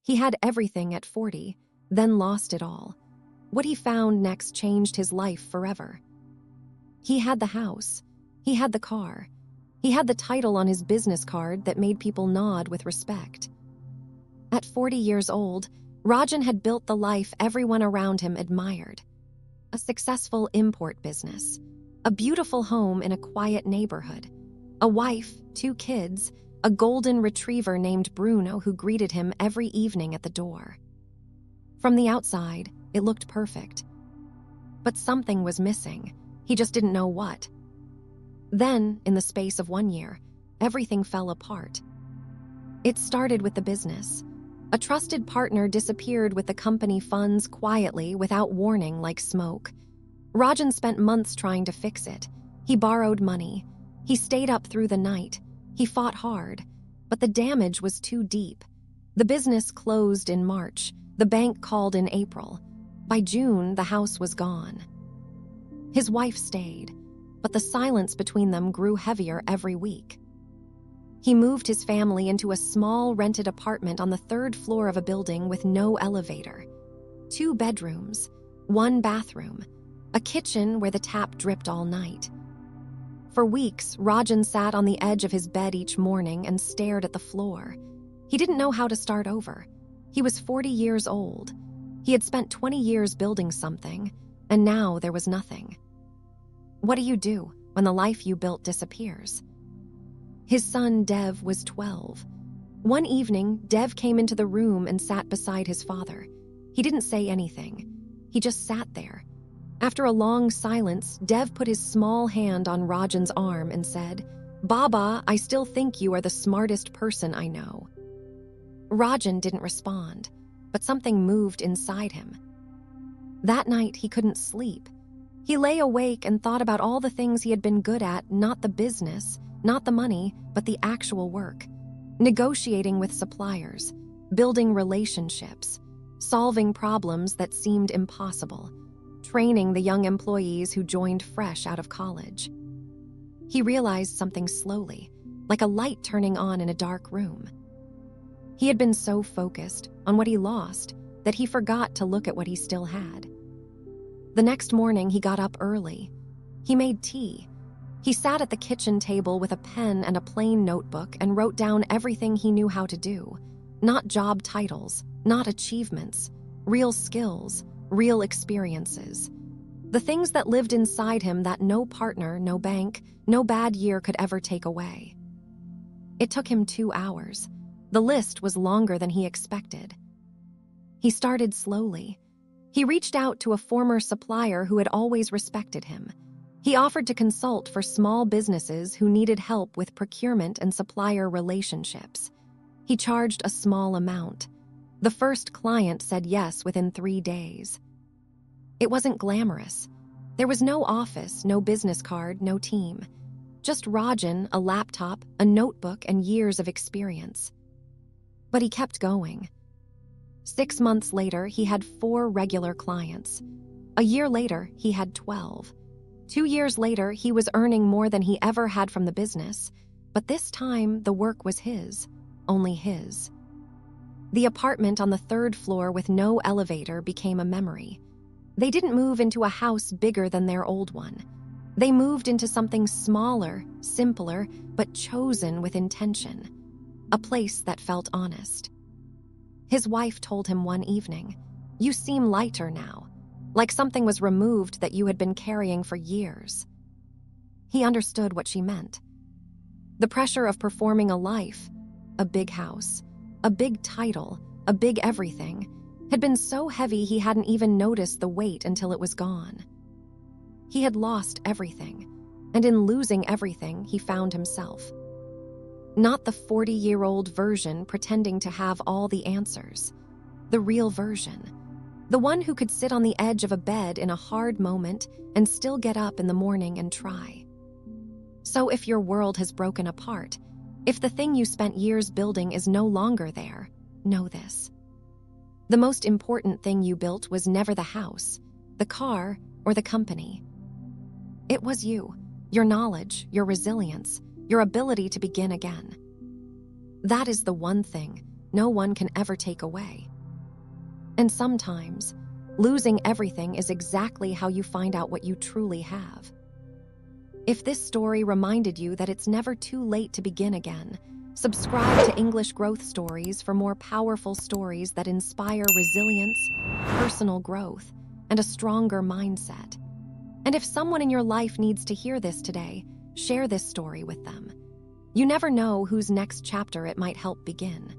He had everything at 40, then lost it all. What he found next changed his life forever. He had the house. He had the car. He had the title on his business card that made people nod with respect. At 40 years old, Rajan had built the life everyone around him admired. A successful import business, a beautiful home in a quiet neighborhood, a wife, 2 kids, a golden retriever named Bruno who greeted him every evening at the door. From the outside, it looked perfect. But something was missing. He just didn't know what. Then, in the space of 1 year, everything fell apart. It started with the business. A trusted partner disappeared with the company funds quietly without warning like smoke. Rajan spent months trying to fix it. He borrowed money. He stayed up through the night. He fought hard. But the damage was too deep. The business closed in March. The bank called in April. By June, the house was gone. His wife stayed, but the silence between them grew heavier every week. He moved his family into a small rented apartment on the 3rd floor of a building with no elevator. 2 bedrooms, 1 bathroom, a kitchen where the tap dripped all night. For weeks, Rajan sat on the edge of his bed each morning and stared at the floor. He didn't know how to start over. He was 40 years old. He had spent 20 years building something, and now there was nothing. What do you do when the life you built disappears? His son, Dev, was 12. One evening, Dev came into the room and sat beside his father. He didn't say anything. He just sat there. After a long silence, Dev put his small hand on Rajan's arm and said, "Baba, I still think you are the smartest person I know." Rajan didn't respond, but something moved inside him. That night, he couldn't sleep. He lay awake and thought about all the things he had been good at, not the business, not the money, but the actual work. Negotiating with suppliers, building relationships, solving problems that seemed impossible, training the young employees who joined fresh out of college. He realized something slowly, like a light turning on in a dark room. He had been so focused on what he lost that he forgot to look at what he still had. The next morning, he got up early. He made tea. He sat at the kitchen table with a pen and a plain notebook and wrote down everything he knew how to do. Not job titles, not achievements, real skills, real experiences. The things that lived inside him that no partner, no bank, no bad year could ever take away. It took him 2 hours. The list was longer than he expected. He started slowly. He reached out to a former supplier who had always respected him. He offered to consult for small businesses who needed help with procurement and supplier relationships. He charged a small amount. The first client said yes within 3 days. It wasn't glamorous. There was no office, no business card, no team. Just Rajan, a laptop, a notebook, and years of experience. But he kept going. 6 months later, he had 4 regular clients. A year later, he had 12. 2 years later, he was earning more than he ever had from the business, but this time the work was his, only his. The apartment on the 3rd floor with no elevator became a memory. They didn't move into a house bigger than their old one. They moved into something smaller, simpler, but chosen with intention. A place that felt honest. His wife told him one evening, "You seem lighter now. Like something was removed that you had been carrying for years." He understood what she meant. The pressure of performing a life, a big house, a big title, a big everything, had been so heavy he hadn't even noticed the weight until it was gone. He had lost everything, and in losing everything, he found himself. Not the 40-year-old version pretending to have all the answers. The real version. The one who could sit on the edge of a bed in a hard moment and still get up in the morning and try. So if your world has broken apart, if the thing you spent years building is no longer there, know this. The most important thing you built was never the house, the car, or the company. It was you, your knowledge, your resilience, your ability to begin again. That is the one thing no one can ever take away. And sometimes, losing everything is exactly how you find out what you truly have. If this story reminded you that it's never too late to begin again, subscribe to English Growth Stories for more powerful stories that inspire resilience, personal growth, and a stronger mindset. And if someone in your life needs to hear this today, share this story with them. You never know whose next chapter it might help begin.